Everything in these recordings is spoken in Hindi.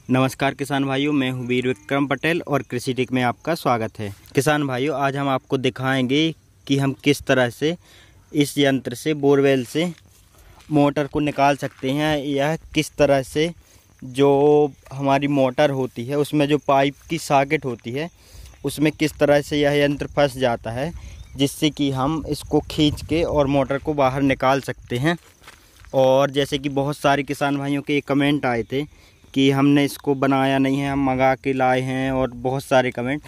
नमस्कार किसान भाइयों, मैं हूँ वीर विक्रम पटेल और कृषि टिक में आपका स्वागत है। किसान भाइयों, आज हम आपको दिखाएंगे कि हम किस तरह से इस यंत्र से बोरवेल से मोटर को निकाल सकते हैं। यह किस तरह से जो हमारी मोटर होती है उसमें जो पाइप की सॉकेट होती है उसमें किस तरह से यह यंत्र फंस जाता है, जिससे कि हम इसको खींच के और मोटर को बाहर निकाल सकते हैं। और जैसे कि बहुत सारे किसान भाइयों के कमेंट आए थे कि हमने इसको बनाया नहीं है, हम मंगा के लाए हैं, और बहुत सारे कमेंट।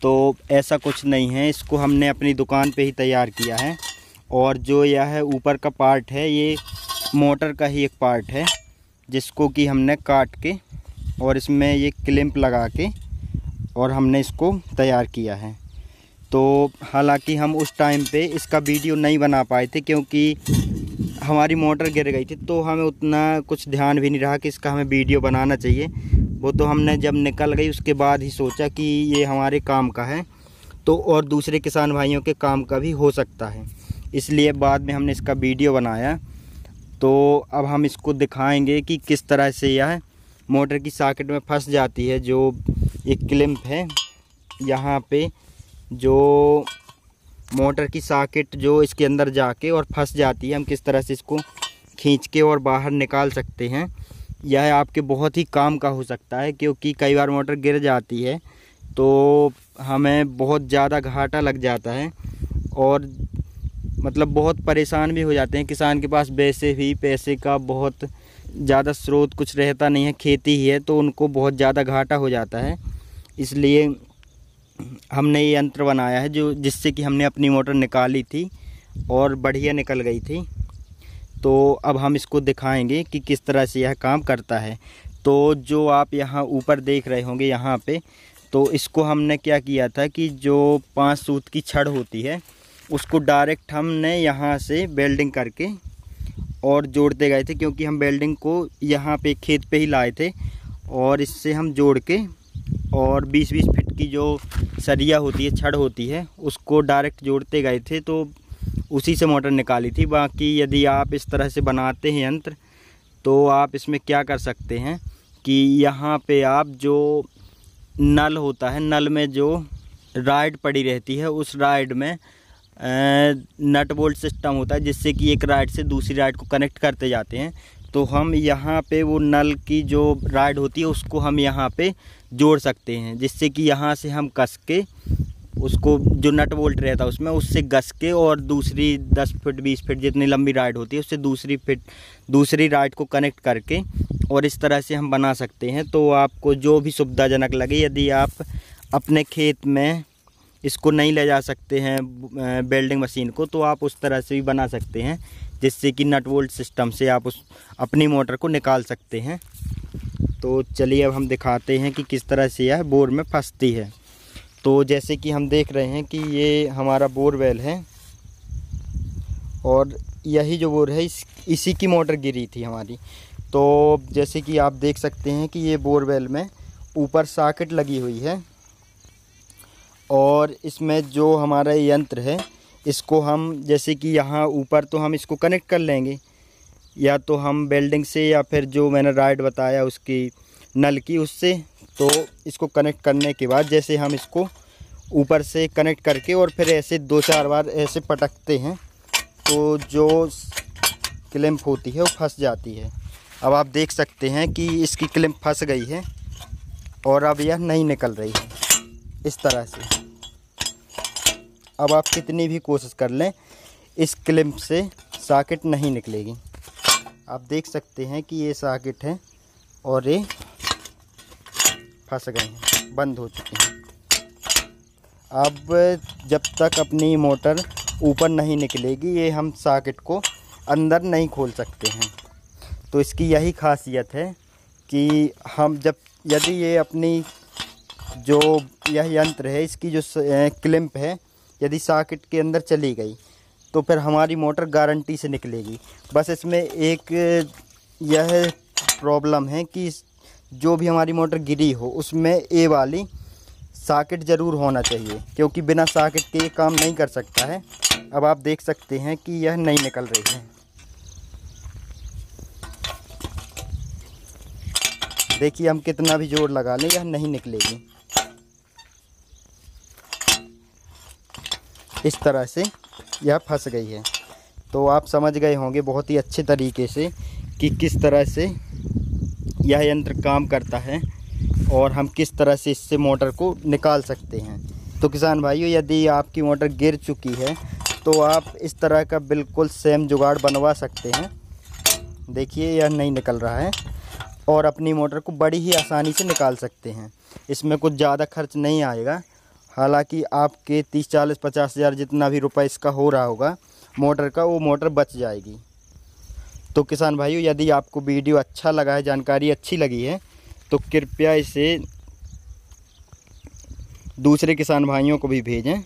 तो ऐसा कुछ नहीं है, इसको हमने अपनी दुकान पे ही तैयार किया है। और जो यह ऊपर का पार्ट है ये मोटर का ही एक पार्ट है, जिसको कि हमने काट के और इसमें ये क्लिप लगा के और हमने इसको तैयार किया है। तो हालांकि हम उस टाइम पे इसका वीडियो नहीं बना पाए थे क्योंकि हमारी मोटर गिर गई थी, तो हमें उतना कुछ ध्यान भी नहीं रहा कि इसका हमें वीडियो बनाना चाहिए। वो तो हमने जब निकल गई उसके बाद ही सोचा कि ये हमारे काम का है तो और दूसरे किसान भाइयों के काम का भी हो सकता है, इसलिए बाद में हमने इसका वीडियो बनाया। तो अब हम इसको दिखाएंगे कि किस तरह से यह मोटर की सॉकेट में फंस जाती है। जो एक क्लिप है यहाँ पे, जो मोटर की सॉकेट जो इसके अंदर जाके और फंस जाती है, हम किस तरह से इसको खींच के और बाहर निकाल सकते हैं। यह आपके बहुत ही काम का हो सकता है क्योंकि कई बार मोटर गिर जाती है तो हमें बहुत ज़्यादा घाटा लग जाता है और मतलब बहुत परेशान भी हो जाते हैं। किसान के पास वैसे भी पैसे का बहुत ज़्यादा स्रोत कुछ रहता नहीं है, खेती ही है, तो उनको बहुत ज़्यादा घाटा हो जाता है। इसलिए हमने ये यंत्र बनाया है जिससे कि हमने अपनी मोटर निकाली थी और बढ़िया निकल गई थी। तो अब हम इसको दिखाएंगे कि किस तरह से यह काम करता है। तो जो आप यहाँ ऊपर देख रहे होंगे यहाँ पे, तो इसको हमने क्या किया था कि जो 5 सूत की छड़ होती है उसको डायरेक्ट हमने यहाँ से वेल्डिंग करके और जोड़ते गए थे, क्योंकि हम वेल्डिंग को यहाँ पे खेत पे ही लाए थे और इससे हम जोड़ के और 20-20 फीट की जो सरिया होती है, छड़ होती है, उसको डायरेक्ट जोड़ते गए थे। तो उसी से मोटर निकाली थी। बाकी यदि आप इस तरह से बनाते हैं यंत्र तो आप इसमें क्या कर सकते हैं कि यहाँ पे आप जो नल होता है, नल में जो राइड पड़ी रहती है उस राइड में नट बोल्ट सिस्टम होता है, जिससे कि एक राइड से दूसरी राइड को कनेक्ट करते जाते हैं। तो हम यहाँ पे वो नल की जो राइड होती है उसको हम यहाँ पे जोड़ सकते हैं, जिससे कि यहाँ से हम कस के उसको जो नट बोल्ट रहता है उसमें उससे घस के और दूसरी 10 फीट 20 फीट जितनी लंबी राइड होती है उससे दूसरी राइड को कनेक्ट करके और इस तरह से हम बना सकते हैं। तो आपको जो भी सुविधाजनक लगे, यदि आप अपने खेत में इसको नहीं ले जा सकते हैं वेल्डिंग मशीन को, तो आप उस तरह से भी बना सकते हैं, जिससे कि नट बोल्ट सिस्टम से आप अपनी मोटर को निकाल सकते हैं। तो चलिए अब हम दिखाते हैं कि किस तरह से यह बोर में फंसती है। तो जैसे कि हम देख रहे हैं कि ये हमारा बोरवेल है और यही जो बोर है इसी की मोटर गिरी थी हमारी। तो जैसे कि आप देख सकते हैं कि ये बोरवेल में ऊपर सॉकेट लगी हुई है और इसमें जो हमारा यंत्र है इसको हम जैसे कि यहाँ ऊपर तो हम इसको कनेक्ट कर लेंगे, या तो हम वेल्डिंग से या फिर जो मैंने राइड बताया उसकी नल की उससे। तो इसको कनेक्ट करने के बाद जैसे हम इसको ऊपर से कनेक्ट करके और फिर ऐसे 2-4 बार ऐसे पटकते हैं तो जो क्लिप होती है वो फंस जाती है। अब आप देख सकते हैं कि इसकी क्लिप फंस गई है और अब यह नहीं निकल रही है इस तरह से। अब आप कितनी भी कोशिश कर लें इस क्लिप से सॉकेट नहीं निकलेगी। आप देख सकते हैं कि ये सॉकेट है और ये फंस गए हैं, बंद हो चुके हैं। अब जब तक अपनी मोटर ऊपर नहीं निकलेगी ये हम सॉकेट को अंदर नहीं खोल सकते हैं। तो इसकी यही खासियत है कि हम यदि ये अपनी जो यह यंत्र है इसकी जो क्लिप है यदि सॉकेट के अंदर चली गई तो फिर हमारी मोटर गारंटी से निकलेगी। बस इसमें एक यह प्रॉब्लम है कि जो भी हमारी मोटर गिरी हो उसमें ए वाली सॉकेट ज़रूर होना चाहिए, क्योंकि बिना सॉकेट के ये काम नहीं कर सकता है। अब आप देख सकते हैं कि यह नहीं निकल रही है। देखिए हम कितना भी जोर लगा लें यह नहीं निकलेगी। इस तरह से यह फंस गई है। तो आप समझ गए होंगे बहुत ही अच्छे तरीके से कि किस तरह से यह यंत्र काम करता है और हम किस तरह से इससे मोटर को निकाल सकते हैं। तो किसान भाइयों, यदि आपकी मोटर गिर चुकी है तो आप इस तरह का बिल्कुल सेम जुगाड़ बनवा सकते हैं। देखिए यह नहीं निकल रहा है और अपनी मोटर को बड़ी ही आसानी से निकाल सकते हैं। इसमें कुछ ज़्यादा खर्च नहीं आएगा। हालांकि आपके 30, 40, 50 हज़ार जितना भी रुपए इसका हो रहा होगा मोटर का, वो मोटर बच जाएगी। तो किसान भाइयों, यदि आपको वीडियो अच्छा लगा है, जानकारी अच्छी लगी है, तो कृपया इसे दूसरे किसान भाइयों को भी भेजें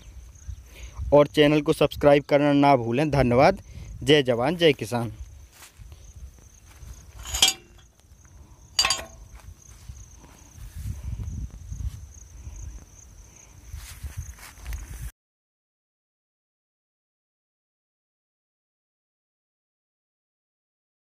और चैनल को सब्सक्राइब करना ना भूलें। धन्यवाद। जय जवान जय किसान।